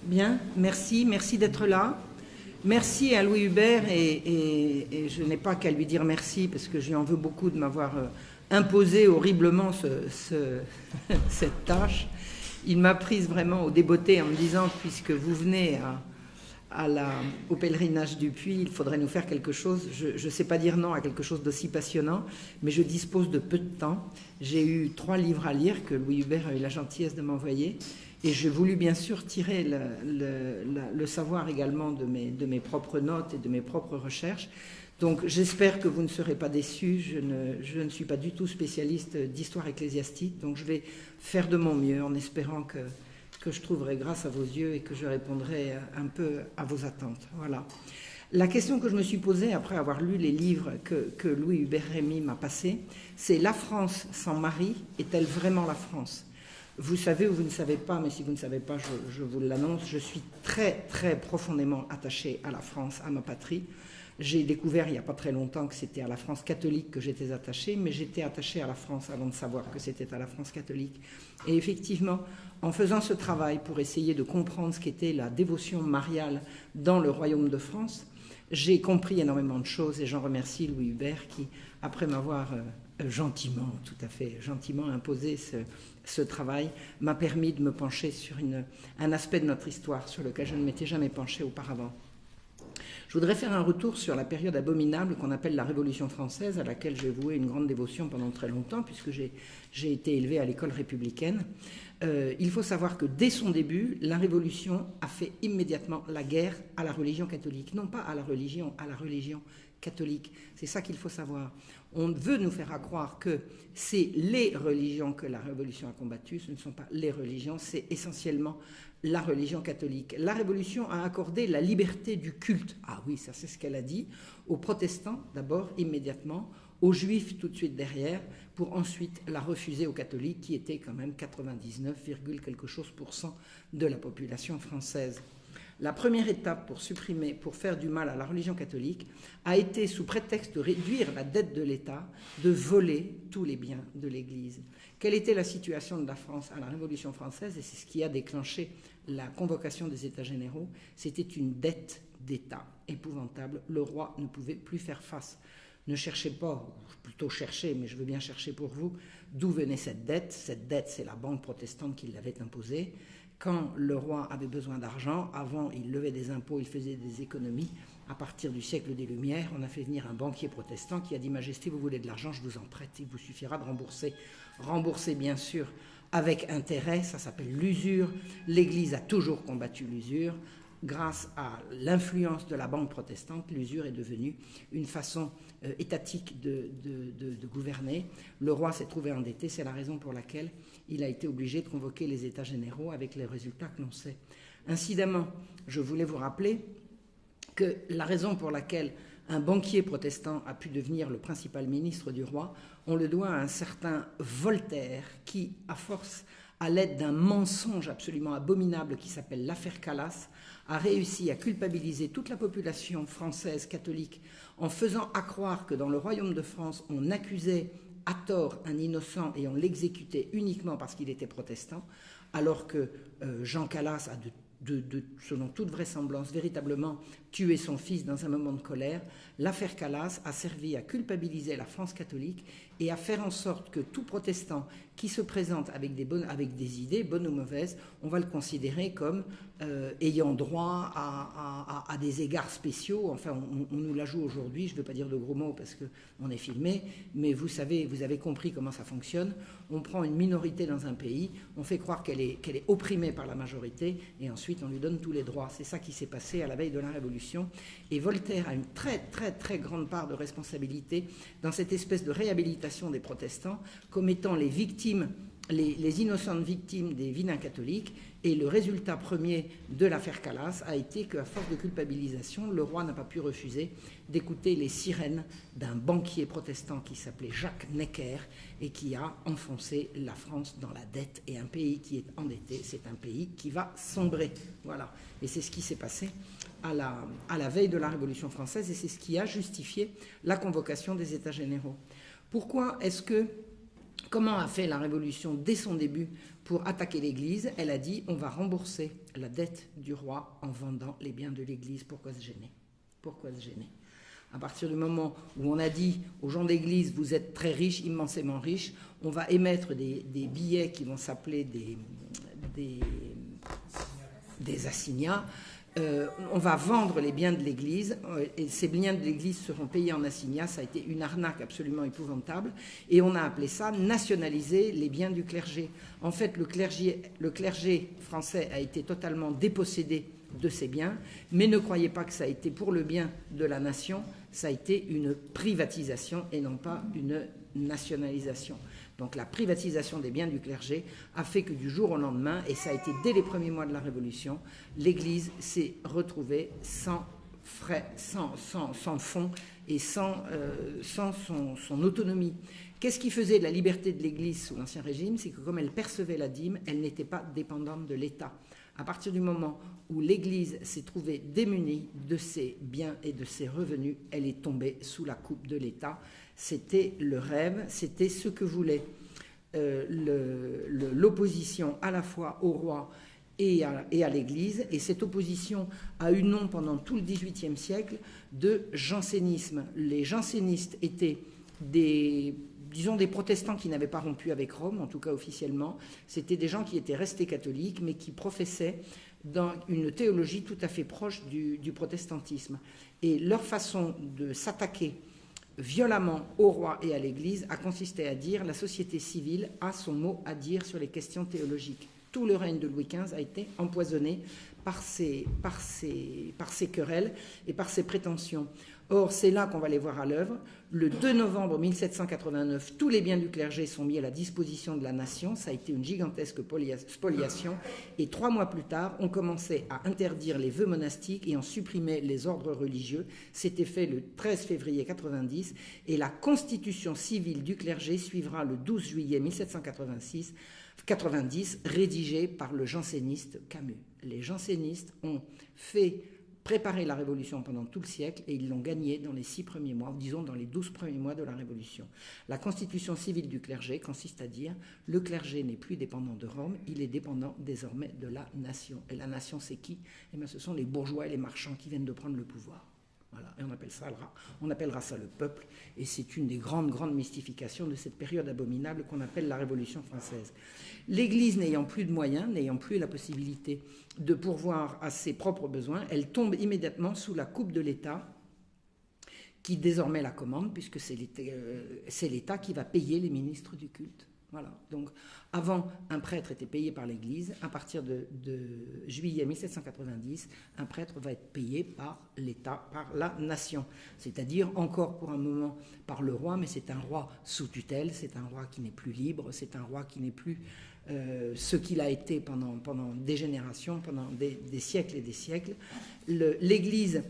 Bien, merci d'être là. Merci à Louis Hubert et je n'ai pas qu'à lui dire merci parce que je lui en veux beaucoup de m'avoir imposé horriblement cette tâche. Il m'a prise vraiment au débeauté en me disant, puisque vous venez au pèlerinage du Puy, il faudrait nous faire quelque chose. Je ne sais pas dire non à quelque chose d'aussi passionnant, mais je dispose de peu de temps. J'ai eu 3 livres à lire que Louis Hubert a eu la gentillesse de m'envoyer. Et j'ai voulu bien sûr tirer le savoir également de mes propres notes et de mes propres recherches. Donc j'espère que vous ne serez pas déçus. Je ne suis pas du tout spécialiste d'histoire ecclésiastique, donc je vais faire de mon mieux en espérant que je trouverai grâce à vos yeux et que je répondrai un peu à vos attentes. Voilà. La question que je me suis posée après avoir lu les livres que Louis Hubert Rémy m'a passés, c'est: la France sans Marie est-elle vraiment la France ? Vous savez ou vous ne savez pas, mais si vous ne savez pas, je vous l'annonce, je suis très, très profondément attaché à la France, à ma patrie. J'ai découvert il n'y a pas très longtemps que c'était à la France catholique que j'étais attaché, mais j'étais attaché à la France avant de savoir que c'était à la France catholique. Et effectivement, en faisant ce travail pour essayer de comprendre ce qu'était la dévotion mariale dans le royaume de France, j'ai compris énormément de choses et j'en remercie Louis Hubert qui, après m'avoir gentiment, tout à fait gentiment imposé ce travail, m'a permis de me pencher sur un aspect de notre histoire sur lequel je ne m'étais jamais penché auparavant. Je voudrais faire un retour sur la période abominable qu'on appelle la Révolution française, à laquelle j'ai voué une grande dévotion pendant très longtemps, puisque j'ai été élevé à l'école républicaine. Il faut savoir que dès son début, la Révolution a fait immédiatement la guerre à la religion catholique. Non pas à la religion catholique. C'est ça qu'il faut savoir. On veut nous faire croire que c'est les religions que la Révolution a combattues. Ce ne sont pas les religions, c'est essentiellement la religion catholique. La Révolution a accordé la liberté du culte. Ah oui, ça c'est ce qu'elle a dit. Aux protestants d'abord, immédiatement, aux juifs tout de suite derrière, pour ensuite la refuser aux catholiques, qui étaient quand même 99, quelque chose % de la population française. La première étape pour faire du mal à la religion catholique a été, sous prétexte de réduire la dette de l'État, de voler tous les biens de l'Église. Quelle était la situation de la France à la Révolution française? Et c'est ce qui a déclenché la convocation des États généraux. C'était une dette d'État épouvantable. Le roi ne pouvait plus faire face. Ne cherchez pas, plutôt cherchez, mais je veux bien chercher pour vous, d'où venait cette dette. Cette dette, c'est la banque protestante qui l'avait imposée. Quand le roi avait besoin d'argent, avant il levait des impôts, il faisait des économies. À partir du siècle des Lumières, on a fait venir un banquier protestant qui a dit: Majesté, vous voulez de l'argent, je vous en prête, il vous suffira de rembourser. Rembourser bien sûr avec intérêt, ça s'appelle l'usure. L'Église a toujours combattu l'usure. Grâce à l'influence de la banque protestante, l'usure est devenue une façon étatique de gouverner. Le roi s'est trouvé endetté, c'est la raison pour laquelle il a été obligé de convoquer les États généraux avec les résultats que l'on sait. Incidemment, je voulais vous rappeler que la raison pour laquelle un banquier protestant a pu devenir le principal ministre du roi, on le doit à un certain Voltaire qui, à l'aide d'un mensonge absolument abominable qui s'appelle l'affaire Calas, a réussi à culpabiliser toute la population française catholique en faisant accroire que dans le royaume de France, on accusait à tort un innocent et on l'exécutait uniquement parce qu'il était protestant, alors que Jean Calas a selon toute vraisemblance, véritablement tué son fils dans un moment de colère. L'affaire Calas a servi à culpabiliser la France catholique et à faire en sorte que tout protestant qui se présente avec des idées, bonnes ou mauvaises, on va le considérer comme ayant droit à des égards spéciaux. Enfin, on nous la joue aujourd'hui, je ne veux pas dire de gros mots parce qu'on est filmé, mais vous savez, vous avez compris comment ça fonctionne. On prend une minorité dans un pays, on fait croire qu'elle est opprimée par la majorité, et ensuite on lui donne tous les droits. C'est ça qui s'est passé à la veille de la Révolution. Et Voltaire a une très très très grande part de responsabilité dans cette espèce de réhabilitation des protestants comme étant les victimes, les innocentes victimes des vilains catholiques. Et le résultat premier de l'affaire Calas a été qu'à force de culpabilisation, le roi n'a pas pu refuser d'écouter les sirènes d'un banquier protestant qui s'appelait Jacques Necker et qui a enfoncé la France dans la dette. Et un pays qui est endetté, c'est un pays qui va sombrer. Voilà. Et c'est ce qui s'est passé à la veille de la Révolution française et c'est ce qui a justifié la convocation des États généraux. Pourquoi est-ce que Comment a fait la Révolution dès son début pour attaquer l'Église? Elle a dit, on va rembourser la dette du roi en vendant les biens de l'Église. Pourquoi se gêner? Pourquoi se gêner? À partir du moment où on a dit aux gens d'église, vous êtes très riches, immensément riches, on va émettre des billets qui vont s'appeler des assignats. On va vendre les biens de l'Église et ces biens de l'Église seront payés en assignats. Ça a été une arnaque absolument épouvantable et on a appelé ça nationaliser les biens du clergé. En fait, le clergé français a été totalement dépossédé de ses biens, mais ne croyez pas que ça a été pour le bien de la nation, ça a été une privatisation et non pas une nationalisation. Donc la privatisation des biens du clergé a fait que du jour au lendemain, et ça a été dès les premiers mois de la Révolution, l'Église s'est retrouvée sans frais, sans fonds et sans son autonomie. Qu'est-ce qui faisait de la liberté de l'Église sous l'Ancien Régime? C'est que comme elle percevait la dîme, elle n'était pas dépendante de l'État. À partir du moment où l'Église s'est trouvée démunie de ses biens et de ses revenus, elle est tombée sous la coupe de l'État. C'était le rêve, c'était ce que voulait l'opposition à la fois au roi et à l'Église. Et cette opposition a eu nom pendant tout le XVIIIe siècle de jansénisme. Les jansénistes étaient des protestants qui n'avaient pas rompu avec Rome, en tout cas officiellement. C'était des gens qui étaient restés catholiques, mais qui professaient dans une théologie tout à fait proche du protestantisme. Et leur façon de s'attaquer violemment au roi et à l'Église a consisté à dire la société civile a son mot à dire sur les questions théologiques. Tout le règne de Louis XV a été empoisonné par ces querelles et par ces prétentions. Or, c'est là qu'on va les voir à l'œuvre. Le 2 novembre 1789, tous les biens du clergé sont mis à la disposition de la nation. Ça a été une gigantesque spoliation. Et 3 mois plus tard, on commençait à interdire les vœux monastiques et on supprimait les ordres religieux. C'était fait le 13 février 90 et la constitution civile du clergé suivra le 12 juillet 1790, rédigée par le janséniste Camus. Les jansénistes ont fait préparer la Révolution pendant tout le siècle et ils l'ont gagnée dans les 6 premiers mois, disons dans les 12 premiers mois de la Révolution. La constitution civile du clergé consiste à dire le clergé n'est plus dépendant de Rome, il est dépendant désormais de la nation. Et la nation, c'est qui? Eh bien, ce sont les bourgeois et les marchands qui viennent de prendre le pouvoir. Voilà. Et on appellera ça le peuple, et c'est une des grandes mystifications de cette période abominable qu'on appelle la Révolution française. L'Église n'ayant plus de moyens, n'ayant plus la possibilité de pourvoir à ses propres besoins, elle tombe immédiatement sous la coupe de l'État, qui désormais la commande, puisque c'est l'État qui va payer les ministres du culte. Voilà. Donc, avant, un prêtre était payé par l'Église. À partir de juillet 1790, un prêtre va être payé par l'État, par la nation. C'est-à-dire, encore pour un moment, par le roi, mais c'est un roi sous tutelle, c'est un roi qui n'est plus libre, c'est un roi qui n'est plus ce qu'il a été pendant des générations, pendant des siècles et des siècles. L'Église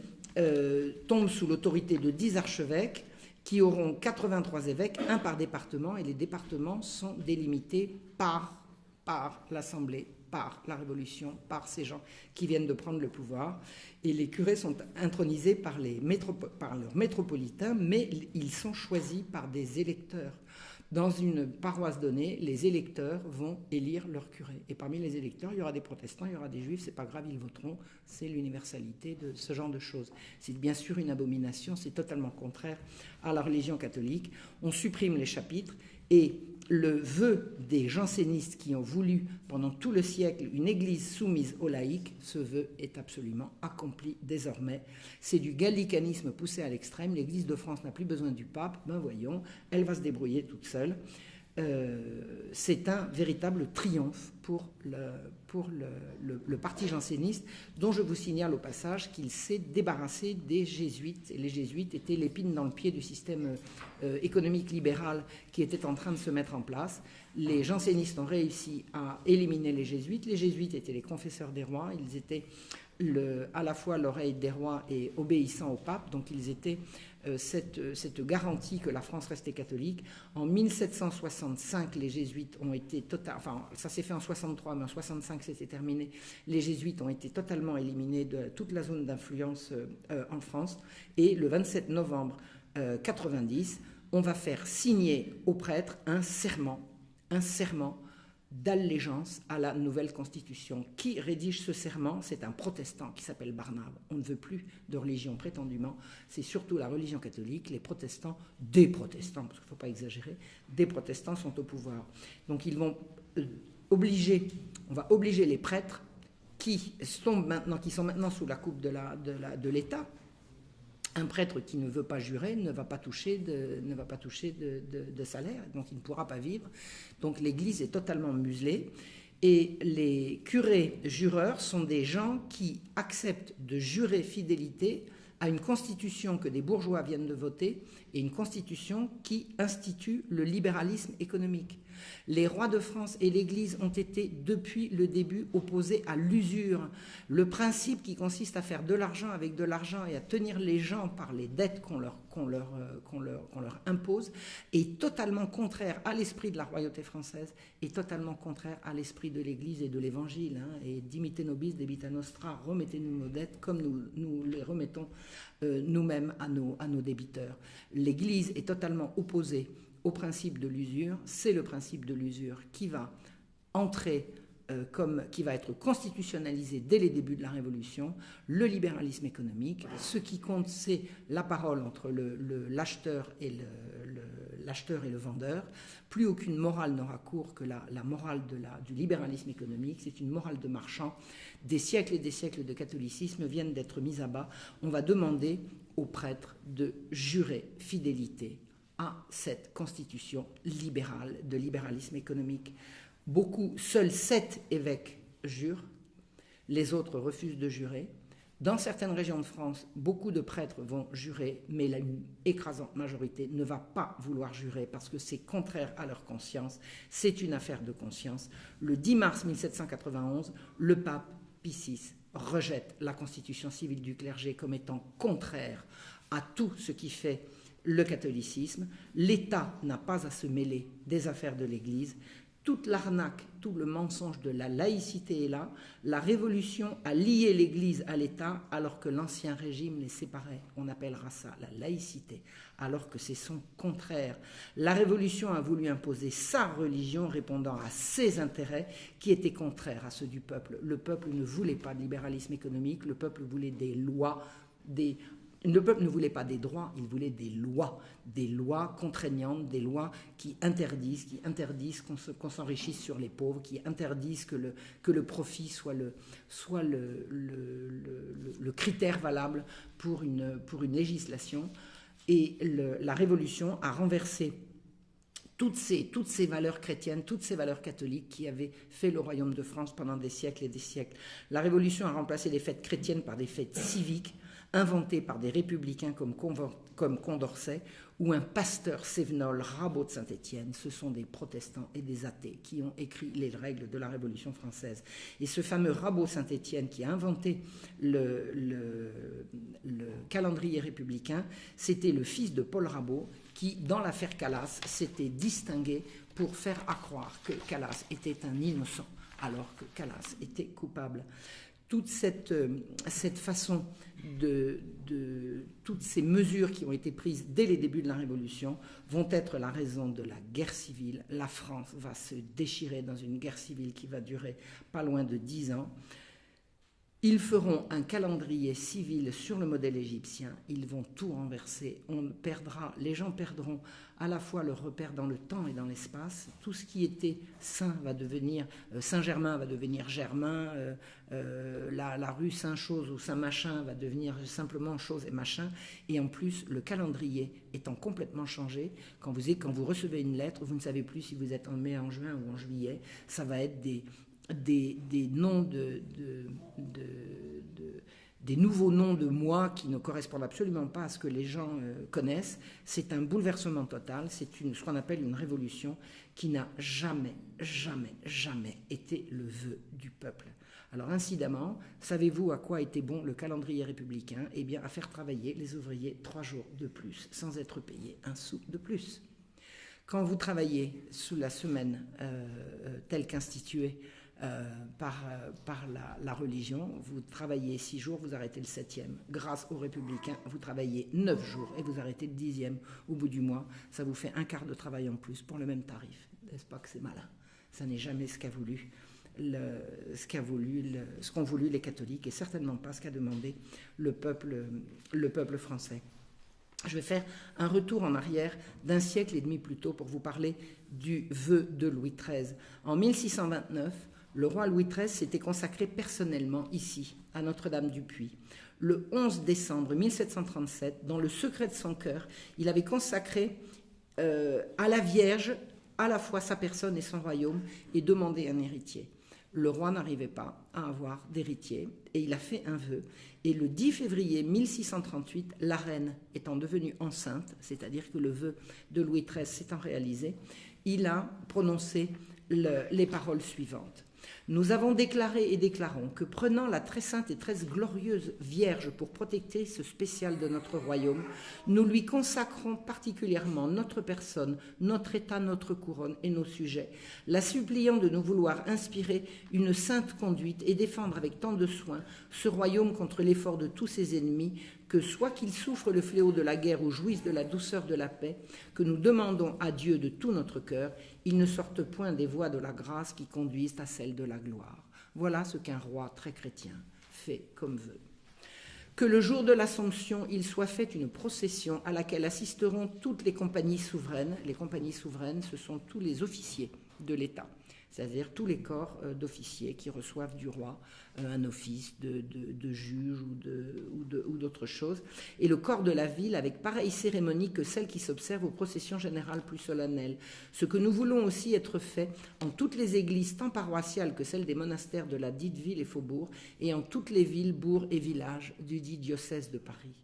tombe sous l'autorité de 10 archevêques, qui auront 83 évêques, un par département, et les départements sont délimités par l'Assemblée, par la Révolution, par ces gens qui viennent de prendre le pouvoir. Et les curés sont intronisés par leurs métropolitains, mais ils sont choisis par des électeurs. Dans une paroisse donnée, les électeurs vont élire leur curé. Et parmi les électeurs, il y aura des protestants, il y aura des juifs, c'est pas grave, ils voteront. C'est l'universalité de ce genre de choses. C'est bien sûr une abomination, c'est totalement contraire à la religion catholique. On supprime les chapitres et le vœu des jansénistes qui ont voulu pendant tout le siècle une église soumise aux laïcs, ce vœu est absolument accompli désormais. C'est du gallicanisme poussé à l'extrême. L'Église de France n'a plus besoin du pape, ben voyons, elle va se débrouiller toute seule. C'est un véritable triomphe pour le parti janséniste, dont je vous signale au passage qu'il s'est débarrassé des jésuites. Et les jésuites étaient l'épine dans le pied du système économique libéral qui était en train de se mettre en place. Les jansénistes ont réussi à éliminer les jésuites. Les jésuites étaient les confesseurs des rois. Ils étaient à la fois l'oreille des rois et obéissants au pape, donc ils étaient cette garantie que la France restait catholique. En 1765, les jésuites ont été enfin ça s'est fait en 63, mais en 65 c'était terminé. Les jésuites ont été totalement éliminés de toute la zone d'influence en France, et le 27 novembre 90, on va faire signer aux prêtres un serment un serment d'allégeance à la nouvelle constitution. Qui rédige ce serment? C'est un protestant qui s'appelle Barnave. On ne veut plus de religion prétendument, c'est surtout la religion catholique. Les protestants, des protestants, parce qu'il ne faut pas exagérer, des protestants sont au pouvoir. Donc ils vont on va obliger les prêtres qui sont maintenant sous la coupe de l'État. Un prêtre qui ne veut pas jurer ne va pas toucher de salaire, donc il ne pourra pas vivre. Donc l'Église est totalement muselée. Et les curés jureurs sont des gens qui acceptent de jurer fidélité à une constitution que des bourgeois viennent de voter et une constitution qui institue le libéralisme économique. Les rois de France et l'Église ont été depuis le début opposés à l'usure. Le principe qui consiste à faire de l'argent avec de l'argent et à tenir les gens par les dettes qu'on leur impose est totalement contraire à l'esprit de la royauté française et totalement contraire à l'esprit de l'Église et de l'Évangile. Et dimite nobis debita nostra, remettez-nous nos dettes comme nous les remettons nous-mêmes à nos débiteurs. L'Église est totalement opposée au principe de l'usure. C'est le principe de l'usure qui va qui va être constitutionnalisé dès les débuts de la Révolution, le libéralisme économique. Ce qui compte, c'est la parole entre l'acheteur et le vendeur. Plus aucune morale n'aura cours que la morale du libéralisme économique. C'est une morale de marchand. Des siècles et des siècles de catholicisme viennent d'être mis à bas. On va demander aux prêtres de jurer fidélité à cette constitution libérale, de libéralisme économique. Seuls 7 évêques jurent, les autres refusent de jurer. Dans certaines régions de France, beaucoup de prêtres vont jurer, mais une écrasante majorité ne va pas vouloir jurer parce que c'est contraire à leur conscience. C'est une affaire de conscience. Le 10 mars 1791, le pape Pie VI rejette la constitution civile du clergé comme étant contraire à tout ce qui fait le catholicisme. L'État n'a pas à se mêler des affaires de l'Église. Toute l'arnaque, tout le mensonge de la laïcité est là. La Révolution a lié l'Église à l'État alors que l'Ancien Régime les séparait. On appellera ça la laïcité, alors que c'est son contraire. La Révolution a voulu imposer sa religion répondant à ses intérêts qui étaient contraires à ceux du peuple. Le peuple ne voulait pas de libéralisme économique, le peuple voulait des lois, le peuple ne voulait pas des droits, il voulait des lois contraignantes, des lois qui interdisent qu'on s'enrichisse sur les pauvres, qui interdisent que le profit soit le critère valable pour une législation. Et la Révolution a renversé toutes ces valeurs chrétiennes, toutes ces valeurs catholiques qui avaient fait le royaume de France pendant des siècles et des siècles. La Révolution a remplacé les fêtes chrétiennes par des fêtes civiques, inventées par des républicains comme Condorcet ou un pasteur cévenol, Rabot de Saint-Étienne. Ce sont des protestants et des athées qui ont écrit les règles de la Révolution française. Et ce fameux Rabot Saint-Étienne qui a inventé le calendrier républicain, c'était le fils de Paul Rabot qui, dans l'affaire Calas, s'était distingué pour faire accroire que Calas était un innocent alors que Calas était coupable. Toute cette façon toutes ces mesures qui ont été prises dès les débuts de la Révolution vont être la raison de la guerre civile. La France va se déchirer dans une guerre civile qui va durer pas loin de 10 ans. Ils feront un calendrier civil sur le modèle égyptien. Ils vont tout renverser. Les gens perdront à la fois leur repère dans le temps et dans l'espace. Tout ce qui était saint va devenir Saint-Germain va devenir Germain. La rue Saint-Chose ou Saint-Machin va devenir simplement Chose et Machin. Et en plus, le calendrier étant complètement changé, quand vous recevez une lettre, vous ne savez plus si vous êtes en mai, en juin ou en juillet. Ça va être des noms des nouveaux noms de mois qui ne correspondent absolument pas à ce que les gens connaissent. C'est un bouleversement total, c'est ce qu'on appelle une révolution qui n'a jamais, jamais, jamais été le vœu du peuple. Alors incidemment, savez-vous à quoi était bon le calendrier républicain? Eh bien à faire travailler les ouvriers 3 jours de plus, sans être payés un sou de plus. Quand vous travaillez sous la semaine telle qu'instituée par la religion, vous travaillez 6 jours, vous arrêtez le 7e. Grâce aux républicains, vous travaillez 9 jours et vous arrêtez le 10e au bout du mois. Ça vous fait un quart de travail en plus pour le même tarif. n'est-ce pas que c'est malin? Ça n'est jamais ce qu'ont voulu les catholiques et certainement pas ce qu'a demandé le peuple français. Je vais faire un retour en arrière d'un siècle et demi plus tôt pour vous parler du vœu de Louis XIII. En 1629, le roi Louis XIII s'était consacré personnellement ici, à Notre-Dame-du-Puy. Le 11 décembre 1737, dans le secret de son cœur, il avait consacré à la Vierge à la fois sa personne et son royaume et demandé un héritier. Le roi n'arrivait pas à avoir d'héritier et il a fait un vœu. Et le 10 février 1638, la reine étant devenue enceinte, c'est-à-dire que le vœu de Louis XIII s'étant réalisé, il a prononcé les paroles suivantes. Nous avons déclaré et déclarons que prenant la très sainte et très glorieuse Vierge pour protectrice spéciale de notre royaume, nous lui consacrons particulièrement notre personne, notre état, notre couronne et nos sujets, la suppliant de nous vouloir inspirer une sainte conduite et défendre avec tant de soin ce royaume contre l'effort de tous ses ennemis, que soit qu'il souffre le fléau de la guerre ou jouisse de la douceur de la paix, que nous demandons à Dieu de tout notre cœur, il ne sorte point des voies de la grâce qui conduisent à celle de la gloire. Voilà ce qu'un roi très chrétien fait comme vœu. Que le jour de l'Assomption, il soit fait une procession à laquelle assisteront toutes les compagnies souveraines. Les compagnies souveraines, ce sont tous les officiers de l'État, c'est-à-dire tous les corps d'officiers qui reçoivent du roi un office de juge ou d'autres choses, et le corps de la ville avec pareille cérémonie que celle qui s'observe aux processions générales plus solennelles. Ce que nous voulons aussi être fait en toutes les églises, tant paroissiales que celles des monastères de la dite ville et faubourg, et en toutes les villes, bourgs et villages du dit diocèse de Paris.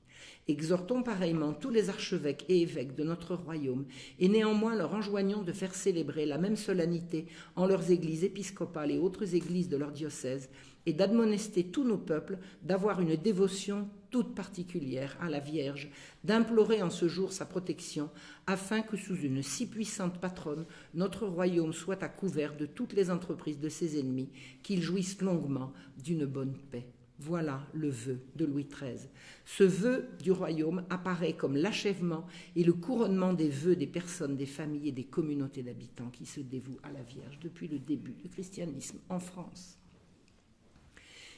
Exhortons pareillement tous les archevêques et évêques de notre royaume et néanmoins leur enjoignons de faire célébrer la même solennité en leurs églises épiscopales et autres églises de leur diocèse et d'admonester tous nos peuples d'avoir une dévotion toute particulière à la Vierge, d'implorer en ce jour sa protection afin que sous une si puissante patronne, notre royaume soit à couvert de toutes les entreprises de ses ennemis, qu'il jouisse longuement d'une bonne paix. Voilà le vœu de Louis XIII. Ce vœu du royaume apparaît comme l'achèvement et le couronnement des vœux des personnes, des familles et des communautés d'habitants qui se dévouent à la Vierge depuis le début du christianisme en France.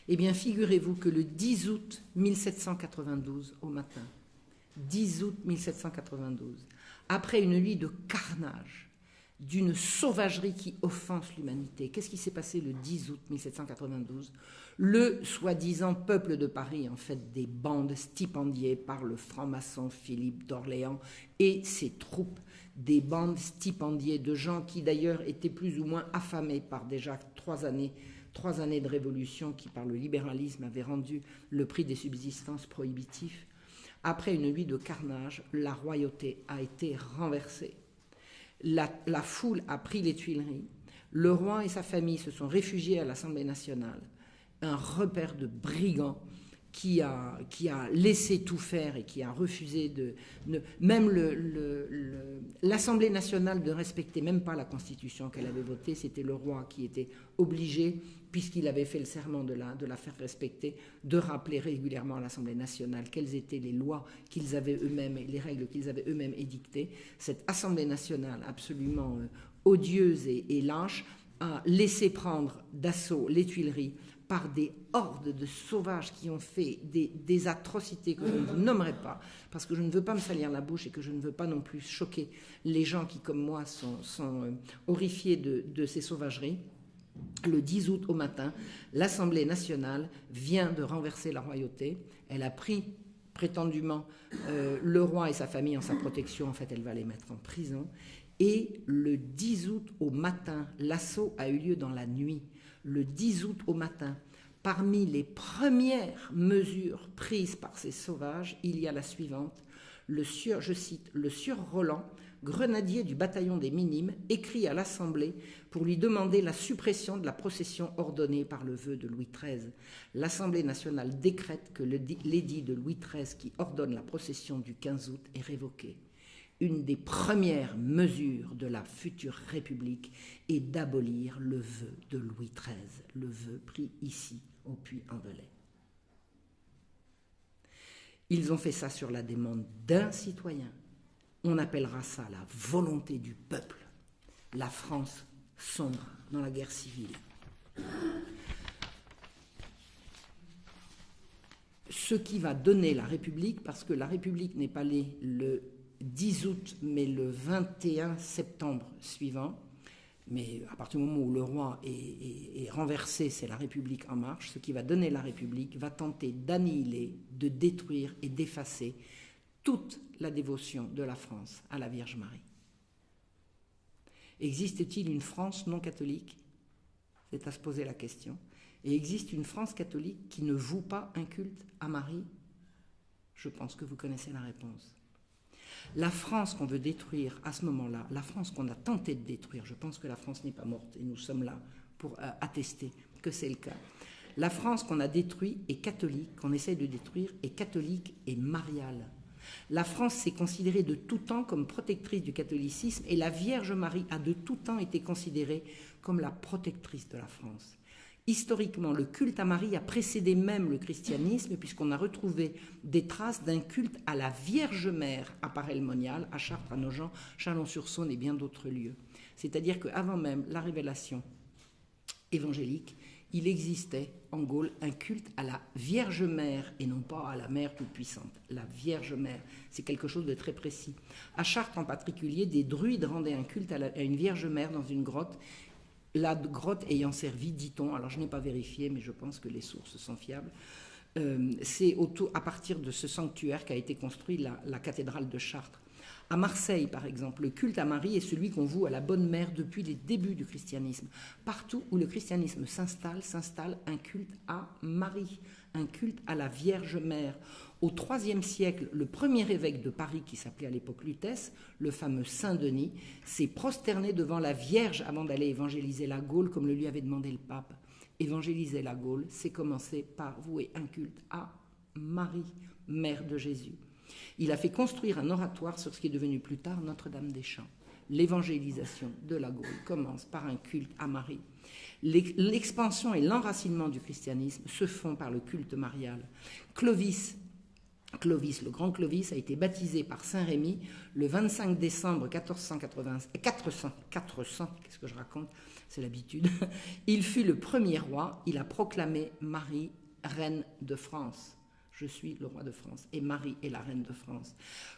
Eh bien, figurez-vous que le 10 août 1792 au matin, 10 août 1792, après une nuit de carnage, d'une sauvagerie qui offense l'humanité. Qu'est-ce qui s'est passé le 10 août 1792 ? Le soi-disant peuple de Paris, en fait, des bandes stipendiées par le franc-maçon Philippe d'Orléans et ses troupes, des bandes stipendiées de gens qui d'ailleurs étaient plus ou moins affamés par déjà 3 années de révolution qui, par le libéralisme, avaient rendu le prix des subsistances prohibitif. Après une nuit de carnage, la royauté a été renversée. La foule a pris les Tuileries. Le roi et sa famille se sont réfugiés à l'Assemblée nationale. Un repère de brigands qui a laissé tout faire et qui a refusé même l'Assemblée nationale de respecter même pas la Constitution qu'elle avait votée. C'était le roi qui était obligé, puisqu'il avait fait le serment de la faire respecter, de rappeler régulièrement à l'Assemblée nationale quelles étaient les lois qu'ils avaient eux-mêmes et les règles qu'ils avaient eux-mêmes édictées. Cette Assemblée nationale absolument odieuse et lâche a laissé prendre d'assaut les Tuileries par des hordes de sauvages qui ont fait des atrocités que je ne vous nommerai pas, parce que je ne veux pas me salir la bouche et que je ne veux pas non plus choquer les gens qui, comme moi, sont horrifiés de ces sauvageries. Le 10 août au matin, l'Assemblée nationale vient de renverser la royauté. Elle a pris prétendument le roi et sa famille en sa protection. En fait, elle va les mettre en prison. Et le 10 août au matin, l'assaut a eu lieu dans la nuit. Le 10 août au matin, parmi les premières mesures prises par ces sauvages, il y a la suivante. Je cite, le sieur Roland, grenadier du bataillon des Minimes, écrit à l'Assemblée pour lui demander la suppression de la procession ordonnée par le vœu de Louis XIII. L'Assemblée nationale décrète que l'édit de Louis XIII qui ordonne la procession du 15 août est révoqué. Une des premières mesures de la future République est d'abolir le vœu de Louis XIII, le vœu pris ici, au Puy-en-Velay. Ils ont fait ça sur la demande d'un citoyen. On appellera ça la volonté du peuple. la France sombre dans la guerre civile. Ce qui va donner la République, parce que la République n'est pas née le 10 août, mais le 21 septembre suivant, mais à partir du moment où le roi est renversé, c'est la République en marche. Ce qui va donner la République va tenter d'annihiler, de détruire et d'effacer toute la dévotion de la France à la Vierge Marie. Existe-t-il une France non catholique? C'est à se poser la question. Et existe une France catholique qui ne voue pas un culte à Marie? Je pense que vous connaissez la réponse. La France qu'on veut détruire à ce moment-là, la France qu'on a tenté de détruire, je pense que la France n'est pas morte et nous sommes là pour attester que c'est le cas. La France qu'on a détruite est catholique, qu'on essaie de détruire est catholique et mariale. La France s'est considérée de tout temps comme protectrice du catholicisme et la Vierge Marie a de tout temps été considérée comme la protectrice de la France. Historiquement, le culte à Marie a précédé même le christianisme puisqu'on a retrouvé des traces d'un culte à la Vierge Mère à Paray-le-Monial, à Chartres, à Nogent, Chalon-sur-Saône et bien d'autres lieux. C'est-à-dire qu'avant même la révélation évangélique, il existait en Gaule un culte à la Vierge Mère et non pas à la Mère toute-puissante. La Vierge Mère, c'est quelque chose de très précis. À Chartres en particulier, des druides rendaient un culte à une Vierge Mère dans une grotte. La grotte ayant servi, dit-on, alors je n'ai pas vérifié, mais je pense que les sources sont fiables, c'est à partir de ce sanctuaire qu'a été construite la cathédrale de Chartres. À Marseille, par exemple, le culte à Marie est celui qu'on voue à la Bonne Mère depuis les débuts du christianisme. Partout où le christianisme s'installe un culte à Marie, un culte à la Vierge Mère. Au IIIe siècle, le premier évêque de Paris, qui s'appelait à l'époque Lutèce, le fameux Saint-Denis, s'est prosterné devant la Vierge avant d'aller évangéliser la Gaule, comme le lui avait demandé le pape. Évangéliser la Gaule, c'est commencer par vouer un culte à Marie, Mère de Jésus. Il a fait construire un oratoire sur ce qui est devenu plus tard Notre-Dame-des-Champs. L'évangélisation de la Gaule commence par un culte à Marie. L'expansion et l'enracinement du christianisme se font par le culte marial. Clovis, le grand Clovis, a été baptisé par Saint Rémy le 25 décembre 400, qu'est-ce que je raconte, c'est l'habitude. Il fut le premier roi, il a proclamé Marie, reine de France. Je suis le roi de France, et Marie est la reine de France.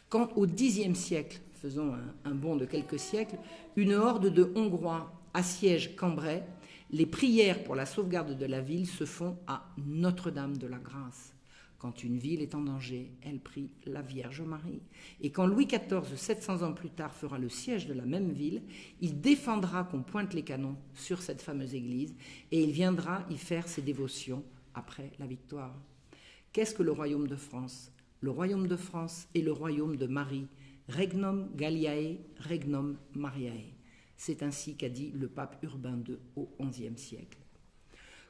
Quand au Xe siècle, faisons un bond de quelques siècles, une horde de Hongrois assiège Cambrai, les prières pour la sauvegarde de la ville se font à Notre-Dame de la Grâce. Quand une ville est en danger, elle prie la Vierge Marie. Et quand Louis XIV, 700 ans plus tard, fera le siège de la même ville, il défendra qu'on pointe les canons sur cette fameuse église et il viendra y faire ses dévotions après la victoire. Qu'est-ce que le royaume de France? Le royaume de France est le royaume de Marie. Regnum Galliae, regnum Mariae. C'est ainsi qu'a dit le pape Urbain II au XIe siècle.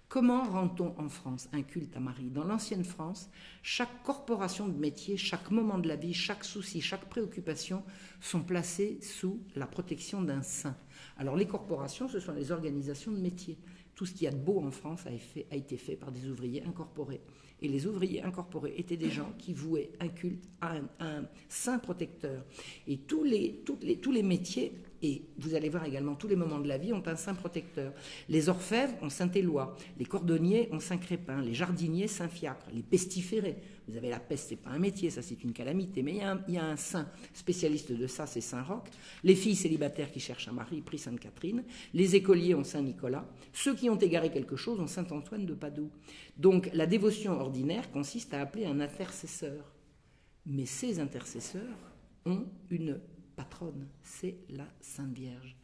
Comment rend-on en France un culte à Marie? Dans l'ancienne France, chaque corporation de métier, chaque moment de la vie, chaque souci, chaque préoccupation sont placés sous la protection d'un saint. Alors les corporations, ce sont les organisations de métier. Tout ce qu'il y a de beau en France a été fait par des ouvriers incorporés. Et les ouvriers incorporés étaient des gens qui vouaient un culte à un saint protecteur. Et tous les métiers, et vous allez voir également tous les moments de la vie, ont un saint protecteur. Les orfèvres ont saint Éloi, les cordonniers ont saint Crépin, les jardiniers saint Fiacre, les pestiférés. Vous avez la peste, c'est pas un métier, ça c'est une calamité, mais il y a un saint spécialiste de ça, c'est saint Roch. Les filles célibataires qui cherchent à Marie prient sainte Catherine. Les écoliers ont saint Nicolas. Ceux qui ont égaré quelque chose ont saint Antoine de Padoue. Donc la dévotion ordinaire consiste à appeler un intercesseur. Mais ces intercesseurs ont une patronne, c'est la Sainte Vierge.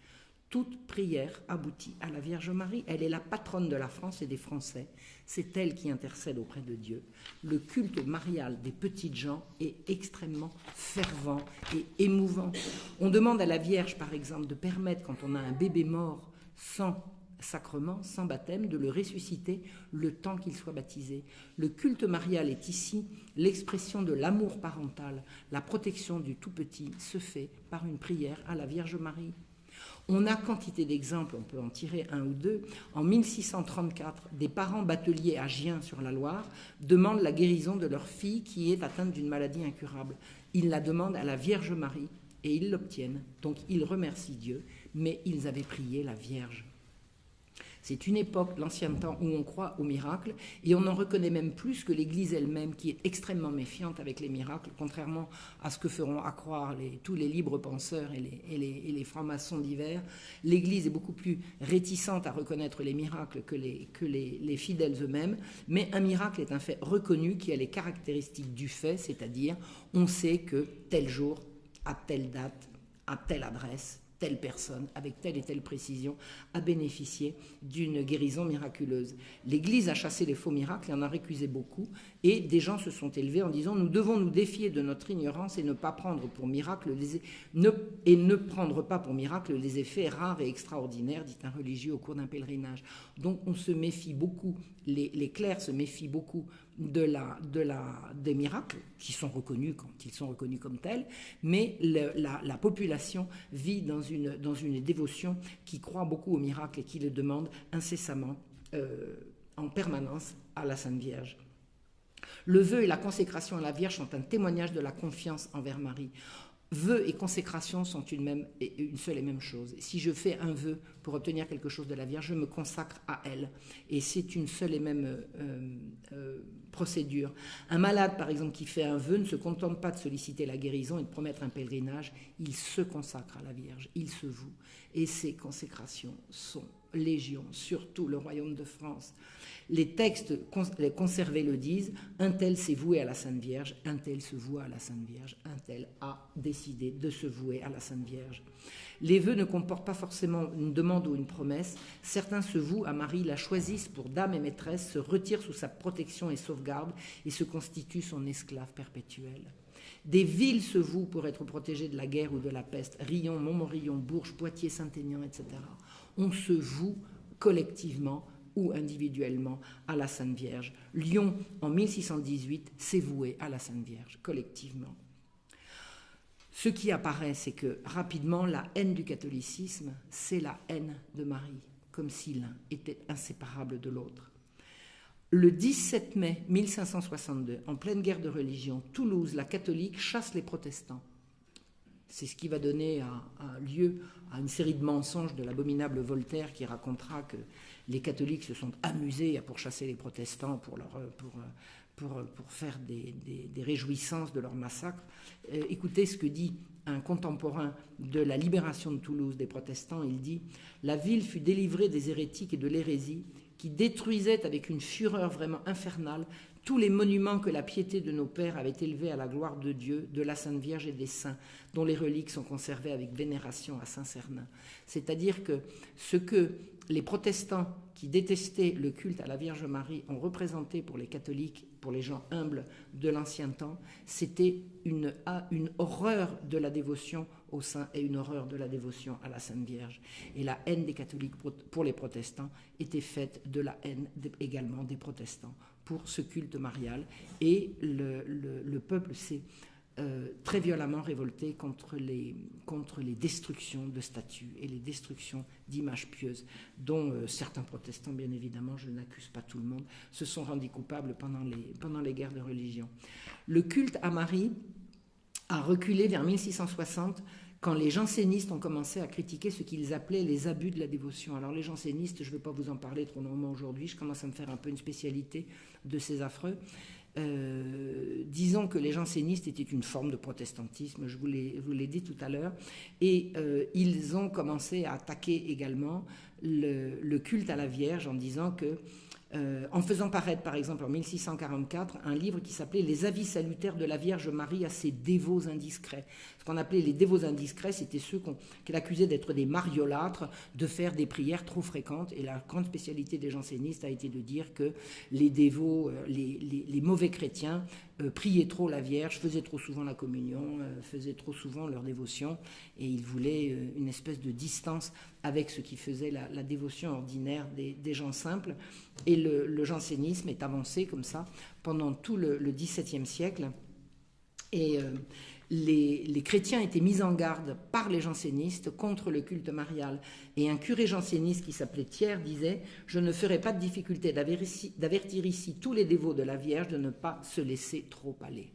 Toute prière aboutit à la Vierge Marie. Elle est la patronne de la France et des Français. C'est elle qui intercède auprès de Dieu. Le culte marial des petites gens est extrêmement fervent et émouvant. On demande à la Vierge, par exemple, de permettre, quand on a un bébé mort sans sacrement, sans baptême, de le ressusciter le temps qu'il soit baptisé. Le culte marial est ici l'expression de l'amour parental. La protection du tout petit se fait par une prière à la Vierge Marie. On a quantité d'exemples, on peut en tirer un ou deux. En 1634, des parents bateliers à Gien sur la Loire demandent la guérison de leur fille qui est atteinte d'une maladie incurable. Ils la demandent à la Vierge Marie et ils l'obtiennent. Donc ils remercient Dieu, mais ils avaient prié la Vierge. C'est une époque, l'ancien temps, où on croit aux miracles, et on en reconnaît même plus que l'Église elle-même, qui est extrêmement méfiante avec les miracles, contrairement à ce que feront accroire tous les libres penseurs et les francs-maçons divers. L'Église est beaucoup plus réticente à reconnaître les miracles que les fidèles eux-mêmes, mais un miracle est un fait reconnu qui a les caractéristiques du fait, c'est-à-dire on sait que tel jour, à telle date, à telle adresse, telle personne, avec telle et telle précision, a bénéficié d'une guérison miraculeuse. L'Église a chassé les faux miracles et en a récusé beaucoup, et des gens se sont élevés en disant « Nous devons nous défier de notre ignorance et ne prendre pas pour miracle les effets rares et extraordinaires, dit un religieux au cours d'un pèlerinage. » Donc on se méfie beaucoup, les clercs se méfient beaucoup des miracles qui sont reconnus quand ils sont reconnus comme tels, mais la population vit dans une dévotion qui croit beaucoup aux miracles et qui le demande incessamment, en permanence, à la Sainte Vierge. Le vœu et la consécration à la Vierge sont un témoignage de la confiance envers Marie. Vœu et consécration sont une seule et même chose. Si je fais un vœu pour obtenir quelque chose de la Vierge, je me consacre à elle. Et c'est une seule et même procédure. Un malade, par exemple, qui fait un vœu ne se contente pas de solliciter la guérison et de promettre un pèlerinage. Il se consacre à la Vierge, il se voue. Et ces consécrations sont légion, surtout le royaume de France. Les textes conservés le disent, un tel s'est voué à la Sainte Vierge, un tel se voue à la Sainte Vierge, un tel a décidé de se vouer à la Sainte Vierge. Les vœux ne comportent pas forcément une demande ou une promesse. Certains se vouent à Marie, la choisissent pour dame et maîtresse, se retirent sous sa protection et sauvegarde et se constituent son esclave perpétuel. Des villes se vouent pour être protégées de la guerre ou de la peste. Riom, Montmorillon, Bourges, Poitiers, Saint-Aignan, etc. On se voue collectivement ou individuellement à la Sainte Vierge. Lyon, en 1618, s'est voué à la Sainte Vierge, collectivement. Ce qui apparaît, c'est que rapidement, la haine du catholicisme, c'est la haine de Marie, comme si l'un était inséparable de l'autre. Le 17 mai 1562, en pleine guerre de religion, Toulouse, la catholique, chasse les protestants. C'est ce qui va donner lieu à une série de mensonges de l'abominable Voltaire qui racontera que les catholiques se sont amusés à pourchasser les protestants pour faire des réjouissances de leur massacre. Écoutez ce que dit un contemporain de la libération de Toulouse des protestants. Il dit « La ville fut délivrée des hérétiques et de l'hérésie qui détruisaient avec une fureur vraiment infernale tous les monuments que la piété de nos pères avait élevés à la gloire de Dieu, de la Sainte Vierge et des saints, dont les reliques sont conservées avec vénération à Saint-Cernin. » C'est-à-dire que ce que les protestants qui détestaient le culte à la Vierge Marie ont représenté pour les catholiques, pour les gens humbles de l'ancien temps, c'était une horreur de la dévotion aux saints et une horreur de la dévotion à la Sainte Vierge. Et la haine des catholiques pour les protestants était faite de la haine également des protestants pour ce culte marial. Et le peuple s'est très violemment révolté contre les destructions de statues et les destructions d'images pieuses, dont certains protestants, bien évidemment, je n'accuse pas tout le monde, se sont rendus coupables pendant les guerres de religion. Le culte à Marie a reculé vers 1660, quand les jansénistes ont commencé à critiquer ce qu'ils appelaient les abus de la dévotion. Alors les jansénistes, je ne vais pas vous en parler trop longuement aujourd'hui, je commence à me faire un peu une spécialité de ces affreux. Disons que les jansénistes étaient une forme de protestantisme, je vous l'ai dit tout à l'heure, et ils ont commencé à attaquer également le culte à la Vierge en disant que, en faisant paraître par exemple en 1644 un livre qui s'appelait « Les avis salutaires de la Vierge Marie à ses dévots indiscrets ». Ce qu'on appelait les dévots indiscrets, c'était ceux qu'elle accusait d'être des mariolâtres, de faire des prières trop fréquentes, et la grande spécialité des jansénistes a été de dire que les dévots, les mauvais chrétiens priaient trop la Vierge, faisaient trop souvent la communion, faisaient trop souvent leur dévotion, et ils voulaient une espèce de distance avec ce qui faisait la dévotion ordinaire des gens simples. Et le jansénisme est avancé comme ça pendant tout le XVIIe siècle. Et les chrétiens étaient mis en garde par les jansénistes contre le culte marial. Et un curé janséniste qui s'appelait Thiers disait « Je ne ferai pas de difficulté d'avertir ici tous les dévots de la Vierge de ne pas se laisser trop aller. »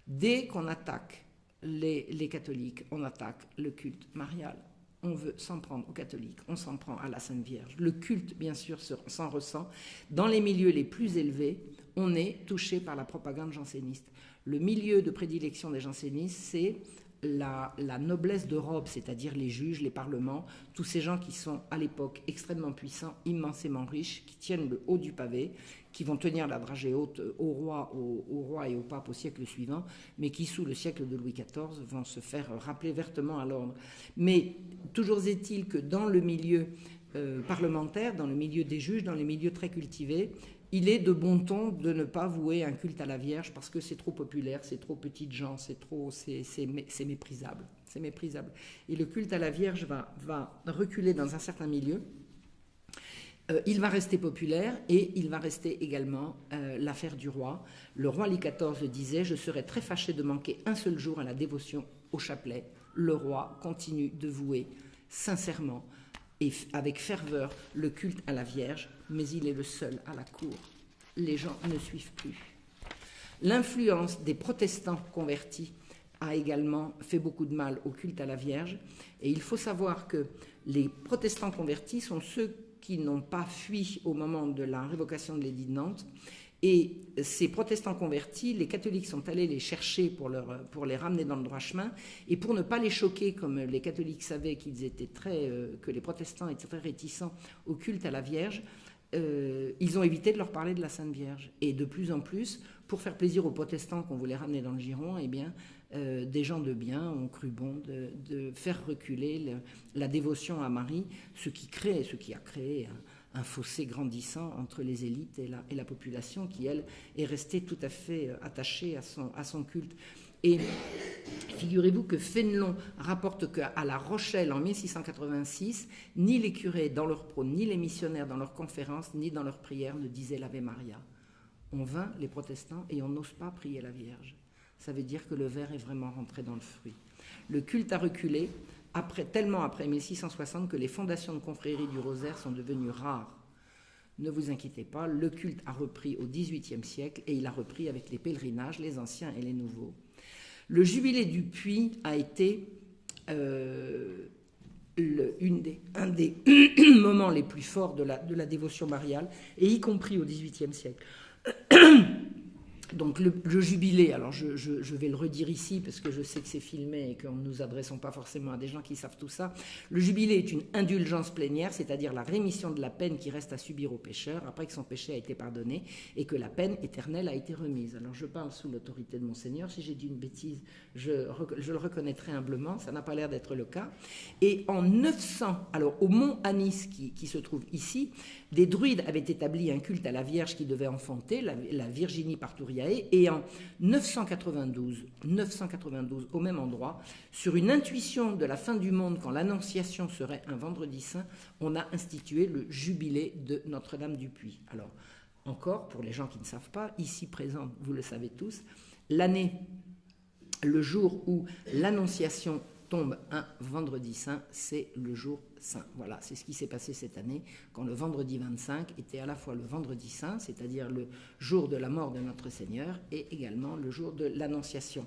Dès qu'on attaque les catholiques, on attaque le culte marial. On veut s'en prendre aux catholiques, on s'en prend à la Sainte Vierge. Le culte, bien sûr, s'en ressent. Dans les milieux les plus élevés, on est touché par la propagande janséniste. Le milieu de prédilection des jansénistes, c'est la noblesse d'Europe, c'est-à-dire les juges, les parlements, tous ces gens qui sont à l'époque extrêmement puissants, immensément riches, qui tiennent le haut du pavé, qui vont tenir la dragée haute au roi et au pape au siècle suivant, mais qui, sous le siècle de Louis XIV, vont se faire rappeler vertement à l'ordre. Mais toujours est-il que dans le milieu parlementaire, dans le milieu des juges, dans les milieux très cultivés, il est de bon ton de ne pas vouer un culte à la Vierge parce que c'est trop populaire, c'est trop petites gens, c'est méprisable. C'est méprisable. Et le culte à la Vierge va reculer dans un certain milieu. Il va rester populaire et il va rester également l'affaire du roi. Le roi Louis XIV disait « Je serais très fâché de manquer un seul jour à la dévotion au chapelet. » Le roi continue de vouer sincèrement et avec ferveur le culte à la Vierge, mais il est le seul à la cour. Les gens ne suivent plus. L'influence des protestants convertis a également fait beaucoup de mal au culte à la Vierge, et il faut savoir que les protestants convertis sont ceux qui n'ont pas fui au moment de la révocation de l'édit de Nantes, et ces protestants convertis, les catholiques sont allés les chercher pour les ramener dans le droit chemin, et pour ne pas les choquer, comme les catholiques savaient que les protestants étaient très réticents au culte à la Vierge, ils ont évité de leur parler de la Sainte Vierge. Et de plus en plus, pour faire plaisir aux protestants qu'on voulait ramener dans le giron, eh bien, des gens de bien ont cru bon de faire reculer la dévotion à Marie, ce qui a créé un fossé grandissant entre les élites et la population qui, elle, est restée tout à fait attachée à son culte. Et figurez-vous que Fénelon rapporte qu'à La Rochelle, en 1686, ni les curés dans leur prône, ni les missionnaires dans leurs conférences, ni dans leurs prières ne disaient l'Ave Maria. On vint, les protestants, et on n'ose pas prier la Vierge. Ça veut dire que le ver est vraiment rentré dans le fruit. Le culte a reculé, tellement après 1660 que les fondations de confréries du Rosaire sont devenues rares. Ne vous inquiétez pas, le culte a repris au XVIIIe siècle et il a repris avec les pèlerinages, les anciens et les nouveaux. Le jubilé du Puy a été un des moments les plus forts de la dévotion mariale, et y compris au XVIIIe siècle. Donc le jubilé, alors je vais le redire ici parce que je sais que c'est filmé et que nous ne nous adressons pas forcément à des gens qui savent tout ça. Le jubilé est une indulgence plénière, c'est-à-dire la rémission de la peine qui reste à subir au pécheur après que son péché a été pardonné et que la peine éternelle a été remise. Alors je parle sous l'autorité de mon Seigneur, si j'ai dit une bêtise, je le reconnaîtrai humblement, ça n'a pas l'air d'être le cas. Et en 900, alors au mont Anis qui se trouve ici, des druides avaient établi un culte à la Vierge qui devait enfanter, la Virginie Parturiae, et en 992, au même endroit, sur une intuition de la fin du monde, quand l'Annonciation serait un vendredi saint, on a institué le jubilé de Notre-Dame du Puy. Alors, encore, pour les gens qui ne savent pas, ici présents, vous le savez tous, l'année, le jour où l'Annonciation tombe un vendredi saint, c'est le jour saint. Voilà, c'est ce qui s'est passé cette année, quand le vendredi 25 était à la fois le vendredi saint, c'est-à-dire le jour de la mort de notre Seigneur, et également le jour de l'Annonciation.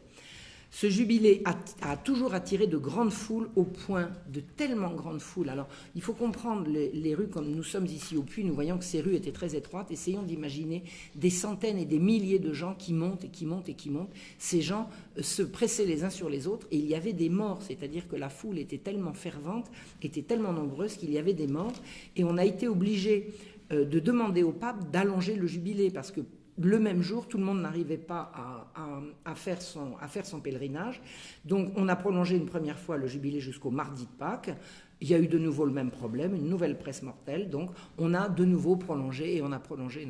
Ce jubilé a toujours attiré de grandes foules, au point de tellement grandes foules. Alors, il faut comprendre les rues, comme nous sommes ici au Puy, nous voyons que ces rues étaient très étroites. Essayons d'imaginer des centaines et des milliers de gens qui montent et qui montent et qui montent. Ces gens se pressaient les uns sur les autres et il y avait des morts, c'est-à-dire que la foule était tellement fervente, était tellement nombreuse qu'il y avait des morts. Et on a été obligé de demander au pape d'allonger le jubilé parce que le même jour, tout le monde n'arrivait pas à faire son pèlerinage. Donc, on a prolongé une première fois le jubilé jusqu'au mardi de Pâques. Il y a eu de nouveau le même problème, une nouvelle presse mortelle. Donc, on a de nouveau prolongé, et on a prolongé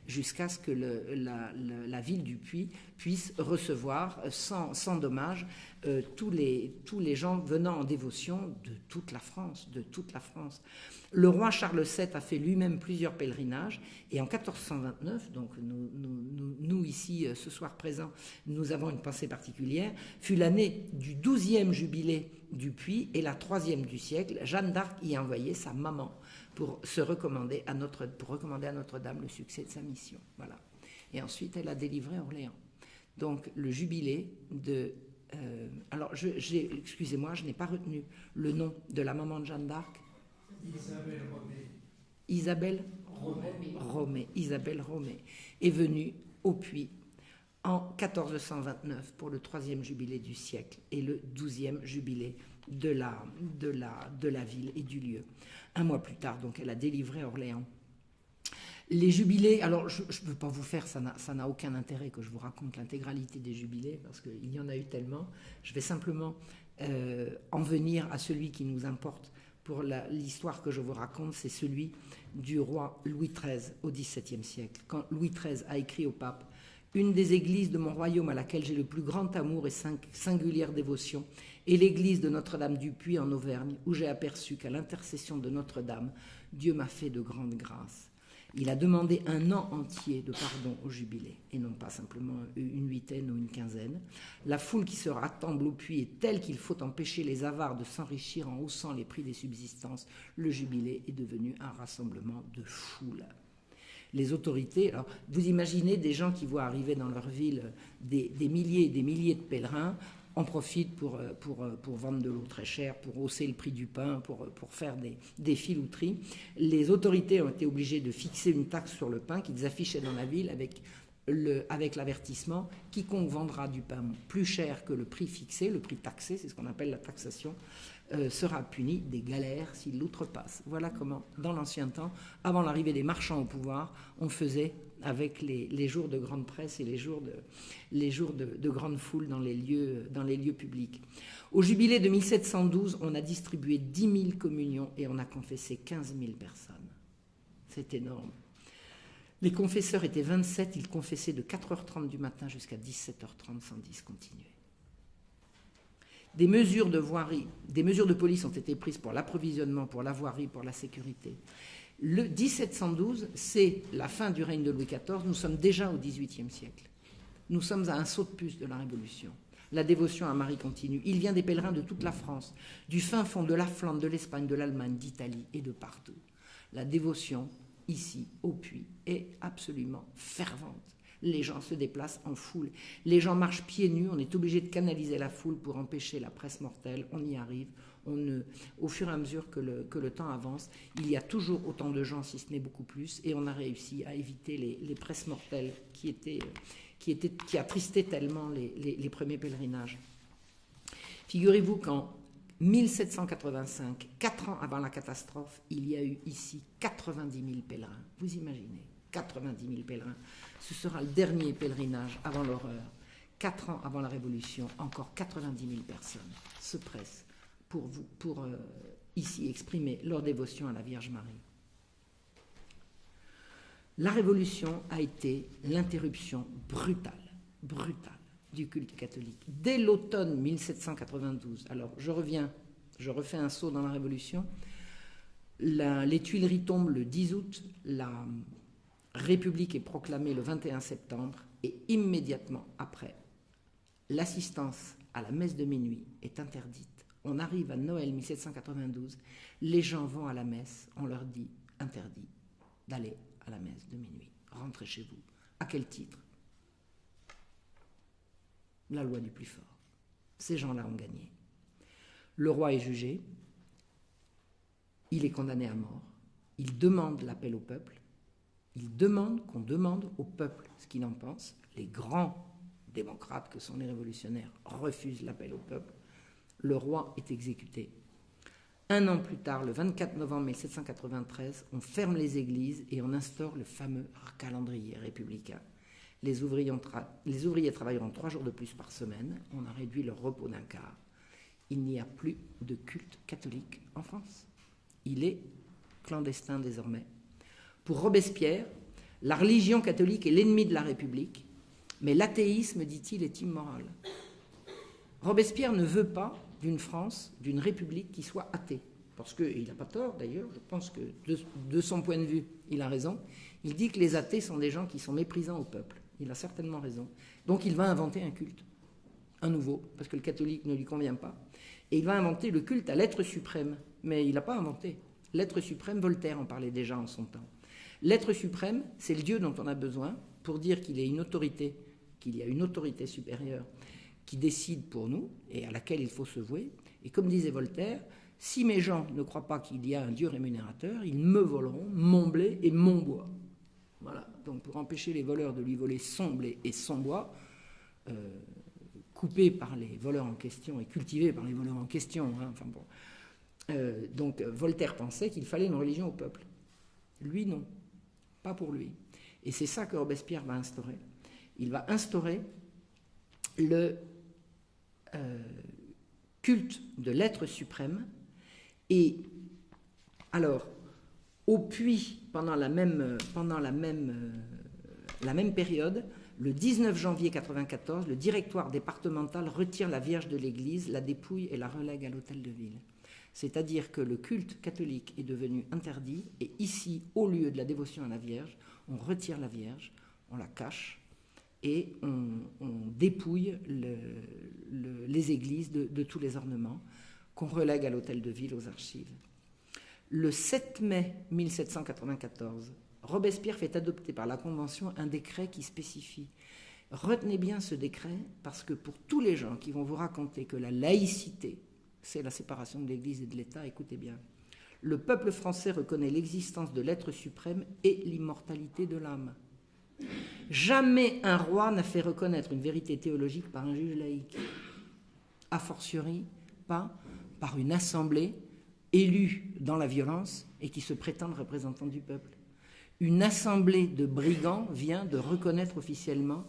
jusqu'à ce que la ville du Puy puisse recevoir sans dommage tous les gens venant en dévotion de toute la France. Le roi Charles VII a fait lui-même plusieurs pèlerinages, et en 1429, donc nous ici ce soir présents, nous avons une pensée particulière, fut l'année du 12e jubilé du Puy et la 3e du siècle. Jeanne d'Arc y a envoyé sa maman pour recommander à Notre-Dame le succès de sa mission. Voilà. Et ensuite, elle a délivré Orléans. Donc le jubilé de Alors, excusez-moi, je n'ai pas retenu le nom de la maman de Jeanne d'Arc. Isabelle Romé. Isabelle Romé. Isabelle Romé est venue au Puy en 1429 pour le 3e jubilé du siècle et le 12e jubilé de la ville et du lieu. Un mois plus tard, donc, elle a délivré Orléans. Les jubilés, alors je ne veux pas vous faire, ça n'a aucun intérêt que je vous raconte l'intégralité des jubilés, parce qu'il y en a eu tellement. Je vais simplement en venir à celui qui nous importe pour l'histoire que je vous raconte, c'est celui du roi Louis XIII au XVIIe siècle. Quand Louis XIII a écrit au pape: « Une des églises de mon royaume à laquelle j'ai le plus grand amour et singulière dévotion est l'église de Notre-Dame du Puy en Auvergne, où j'ai aperçu qu'à l'intercession de Notre-Dame, Dieu m'a fait de grandes grâces. » Il a demandé un an entier de pardon au jubilé, et non pas simplement une huitaine ou une quinzaine. La foule qui se rassemble au puits est telle qu'il faut empêcher les avares de s'enrichir en haussant les prix des subsistances. Le jubilé est devenu un rassemblement de foule. Les autorités, alors vous imaginez des gens qui voient arriver dans leur ville des milliers et des milliers de pèlerins, en profitent pour vendre de l'eau très chère, pour hausser le prix du pain, pour faire des filouteries. Les autorités ont été obligées de fixer une taxe sur le pain qu'ils affichaient dans la ville avec l'avertissement: quiconque vendra du pain plus cher que le prix fixé, le prix taxé, c'est ce qu'on appelle la taxation, sera puni des galères s'il l'outrepasse. Voilà comment, dans l'ancien temps, avant l'arrivée des marchands au pouvoir, on faisait avec les jours de grande presse et les jours de grande foule dans les lieux publics. Au jubilé de 1712, on a distribué 10 000 communions et on a confessé 15 000 personnes. C'est énorme. Les confesseurs étaient 27, ils confessaient de 4h30 du matin jusqu'à 17h30 sans discontinuer. Des mesures de police ont été prises pour l'approvisionnement, pour la voirie, pour la sécurité. Le 1712, c'est la fin du règne de Louis XIV, nous sommes déjà au XVIIIe siècle. Nous sommes à un saut de puce de la Révolution. La dévotion à Marie continue. Il vient des pèlerins de toute la France, du fin fond de la Flandre, de l'Espagne, de l'Allemagne, d'Italie et de partout. La dévotion, ici, au Puy, est absolument fervente. Les gens se déplacent en foule. Les gens marchent pieds nus. On est obligé de canaliser la foule pour empêcher la presse mortelle. On y arrive. Au fur et à mesure que le temps avance, il y a toujours autant de gens, si ce n'est beaucoup plus, et on a réussi à éviter les presses mortelles qui attristaient tellement les premiers pèlerinages. Figurez-vous qu'en 1785, 4 ans avant la catastrophe, il y a eu ici 90 000 pèlerins. Vous imaginez, 90 000 pèlerins. Ce sera le dernier pèlerinage avant l'horreur. 4 ans avant la Révolution, encore 90 000 personnes se pressent pour ici exprimer leur dévotion à la Vierge Marie. La Révolution a été l'interruption brutale du culte catholique. Dès l'automne 1792, alors je refais un saut dans la Révolution, les Tuileries tombent le 10 août, la République est proclamée le 21 septembre, et immédiatement après, l'assistance à la messe de minuit est interdite. On arrive à Noël 1792, les gens vont à la messe, on leur dit interdit d'aller à la messe de minuit. Rentrez chez vous. À quel titre? La loi du plus fort. Ces gens-là ont gagné. Le roi est jugé, il est condamné à mort, il demande l'appel au peuple, il demande qu'on demande au peuple ce qu'il en pense. Les grands démocrates que sont les révolutionnaires refusent l'appel au peuple. Le roi est exécuté. Un an plus tard, le 24 novembre 1793, on ferme les églises et on instaure le fameux calendrier républicain. Les ouvriers travailleront 3 jours de plus par semaine. On a réduit leur repos d'un quart. Il n'y a plus de culte catholique en France. Il est clandestin désormais. Pour Robespierre, la religion catholique est l'ennemi de la République, mais l'athéisme, dit-il, est immoral. Robespierre ne veut pas d'une France, d'une République qui soit athée. Parce qu'il n'a pas tort d'ailleurs, je pense que de son point de vue, il a raison. Il dit que les athées sont des gens qui sont méprisants au peuple. Il a certainement raison. Donc il va inventer un culte, un nouveau, parce que le catholique ne lui convient pas. Et il va inventer le culte à l'être suprême. Mais il n'a pas inventé. L'être suprême, Voltaire en parlait déjà en son temps. L'être suprême, c'est le Dieu dont on a besoin pour dire qu'il y a une autorité supérieure qui décide pour nous et à laquelle il faut se vouer. Et comme disait Voltaire, si mes gens ne croient pas qu'il y a un Dieu rémunérateur, ils me voleront mon blé et mon bois. Voilà. Donc pour empêcher les voleurs de lui voler son blé et son bois, coupés par les voleurs en question et cultivés par les voleurs en question, hein, enfin bon. Donc Voltaire pensait qu'il fallait une religion au peuple. Lui, non. Pas pour lui. Et c'est ça que Robespierre va instaurer. Il va instaurer le culte de l'être suprême. Et alors, au puits, pendant la même période, le 19 janvier 1994, le directoire départemental retire la Vierge de l'Église, la dépouille et la relègue à l'hôtel de ville. C'est-à-dire que le culte catholique est devenu interdit, et ici, au lieu de la dévotion à la Vierge, on retire la Vierge, on la cache, et on dépouille les églises de tous les ornements qu'on relègue à l'hôtel de ville, aux archives. Le 7 mai 1794, Robespierre fait adopter par la Convention un décret qui spécifie. Retenez bien ce décret, parce que pour tous les gens qui vont vous raconter que la laïcité, c'est la séparation de l'Église et de l'État, écoutez bien. Le peuple français reconnaît l'existence de l'être suprême et l'immortalité de l'âme. Jamais un roi n'a fait reconnaître une vérité théologique par un juge laïque. A fortiori, pas par une assemblée élue dans la violence et qui se prétendent représentants du peuple. Une assemblée de brigands vient de reconnaître officiellement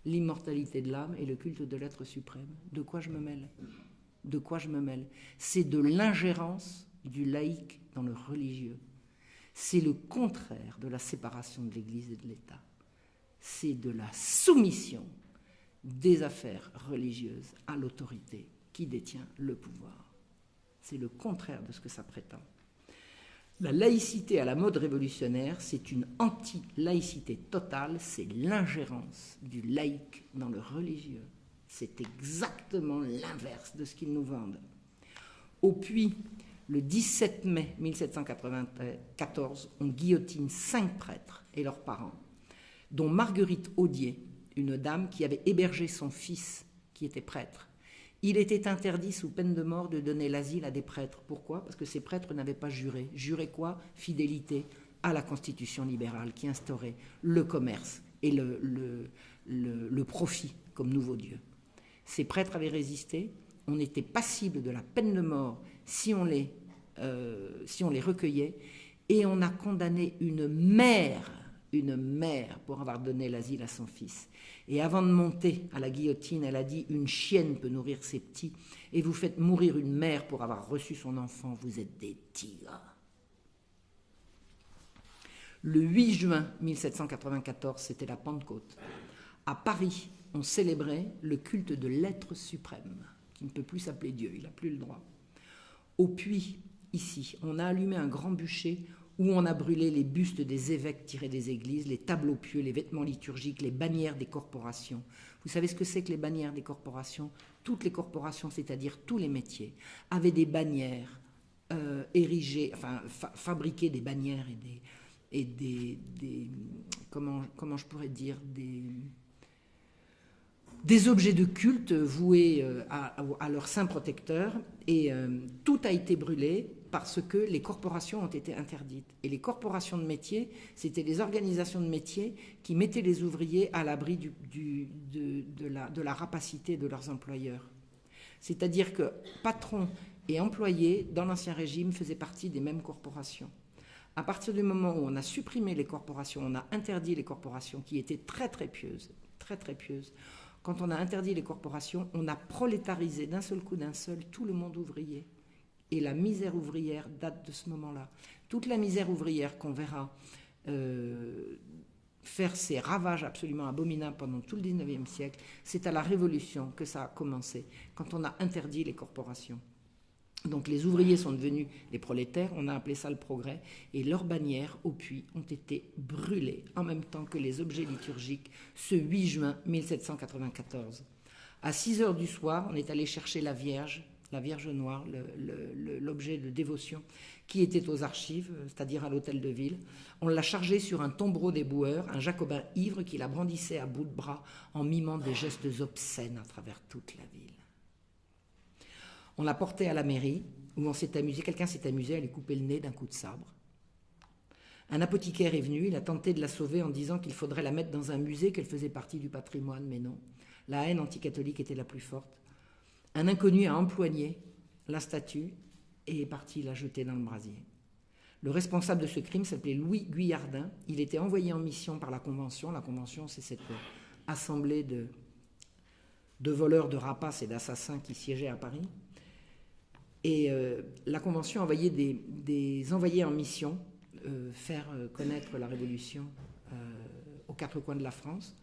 l'immortalité de l'âme et le culte de l'être suprême. De quoi je me mêle ? De quoi je me mêle ? C'est de l'ingérence du laïc dans le religieux. C'est le contraire de la séparation de l'Église et de l'État. C'est de la soumission des affaires religieuses à l'autorité qui détient le pouvoir. C'est le contraire de ce que ça prétend. La laïcité à la mode révolutionnaire, c'est une anti-laïcité totale, c'est l'ingérence du laïc dans le religieux. C'est exactement l'inverse de ce qu'ils nous vendent. Au puits, le 17 mai 1794, on guillotine 5 prêtres et leurs parents, dont Marguerite Audier, une dame qui avait hébergé son fils, qui était prêtre. Il était interdit sous peine de mort de donner l'asile à des prêtres. Pourquoi ? Parce que ces prêtres n'avaient pas juré. Juré quoi ? Fidélité à la constitution libérale qui instaurait le commerce et le profit comme nouveau Dieu. Ces prêtres avaient résisté. On était passible de la peine de mort si on les recueillait. Et on a condamné une mère pour avoir donné l'asile à son fils. Et avant de monter à la guillotine, elle a dit « Une chienne peut nourrir ses petits, et vous faites mourir une mère pour avoir reçu son enfant, vous êtes des tigres. » Le 8 juin 1794, c'était la Pentecôte. À Paris, on célébrait le culte de l'être suprême, qui ne peut plus s'appeler Dieu, il n'a plus le droit. Au puits, ici, on a allumé un grand bûcher où on a brûlé les bustes des évêques tirés des églises, les tableaux pieux, les vêtements liturgiques, les bannières des corporations. Vous savez ce que c'est que les bannières des corporations ? Toutes les corporations, c'est-à-dire tous les métiers, avaient des bannières érigées, enfin fabriquées des bannières et des comment je pourrais dire, des objets de culte voués à leur saint protecteur, et tout a été brûlé parce que les corporations ont été interdites. Et les corporations de métiers, c'était les organisations de métiers qui mettaient les ouvriers à l'abri de la rapacité de leurs employeurs. C'est-à-dire que patrons et employés, dans l'Ancien Régime, faisaient partie des mêmes corporations. À partir du moment où on a supprimé les corporations, on a interdit les corporations qui étaient très très pieuses, quand on a interdit les corporations, on a prolétarisé d'un seul coup, tout le monde ouvrier. Et la misère ouvrière date de ce moment-là. Toute la misère ouvrière qu'on verra faire ses ravages absolument abominables pendant tout le 19e siècle, c'est à la Révolution que ça a commencé, quand on a interdit les corporations. Donc les ouvriers sont devenus les prolétaires, on a appelé ça le progrès, et leurs bannières au puits ont été brûlées en même temps que les objets liturgiques ce 8 juin 1794. À 6 heures du soir, on est allé chercher la Vierge la Vierge Noire, l'objet de dévotion, qui était aux archives, c'est-à-dire à l'hôtel de ville. On l'a chargé sur un tombereau des boueurs, un jacobin ivre qui la brandissait à bout de bras en mimant des gestes obscènes à travers toute la ville. On l'a portée à la mairie, où on s'est amusé, quelqu'un s'est amusé à lui couper le nez d'un coup de sabre. Un apothicaire est venu, il a tenté de la sauver en disant qu'il faudrait la mettre dans un musée, qu'elle faisait partie du patrimoine, mais non. La haine anticatholique était la plus forte. Un inconnu a empoigné la statue et est parti la jeter dans le brasier. Le responsable de ce crime s'appelait Louis Guyardin. Il était envoyé en mission par la Convention. La Convention, c'est cette assemblée de voleurs, de rapaces et d'assassins qui siégeaient à Paris. Et la Convention envoyait des envoyés en mission faire connaître la Révolution aux quatre coins de la France.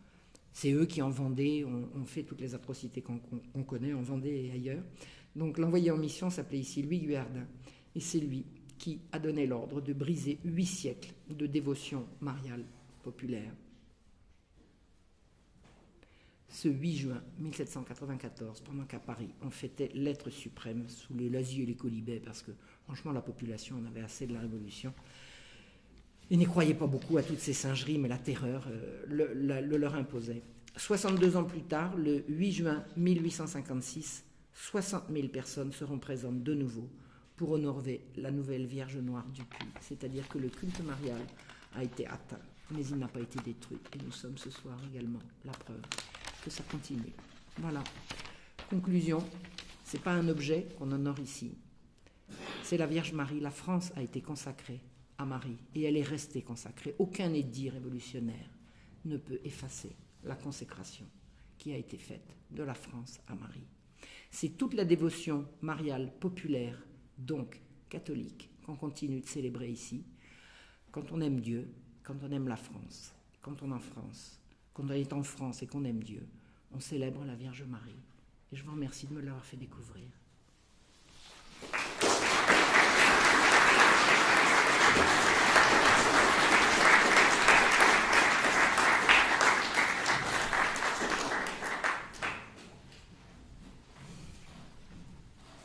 C'est eux qui en Vendée ont fait toutes les atrocités qu'on connaît en Vendée et ailleurs. Donc l'envoyé en mission s'appelait ici Louis Guyardin. Et c'est lui qui a donné l'ordre de briser 8 siècles de dévotion mariale populaire. Ce 8 juin 1794, pendant qu'à Paris, on fêtait l'être suprême sous les lazzis et les colibets, parce que franchement la population en avait assez de la Révolution. Ils n'y croyaient pas beaucoup à toutes ces singeries, mais la terreur le leur imposait. 62 ans plus tard, le 8 juin 1856, 60 000 personnes seront présentes de nouveau pour honorer la nouvelle Vierge Noire du Puy. C'est-à-dire que le culte marial a été atteint, mais il n'a pas été détruit. Et nous sommes ce soir également la preuve que ça continue. Voilà. Conclusion, ce n'est pas un objet qu'on honore ici. C'est la Vierge Marie. La France a été consacrée à Marie, et elle est restée consacrée. Aucun édit révolutionnaire ne peut effacer la consécration qui a été faite de la France à Marie. C'est toute la dévotion mariale populaire, donc catholique, qu'on continue de célébrer ici, quand on aime Dieu, quand on aime la France, quand on est en France et qu'on aime Dieu, on célèbre la Vierge Marie. Et je vous remercie de me l'avoir fait découvrir. Thank you.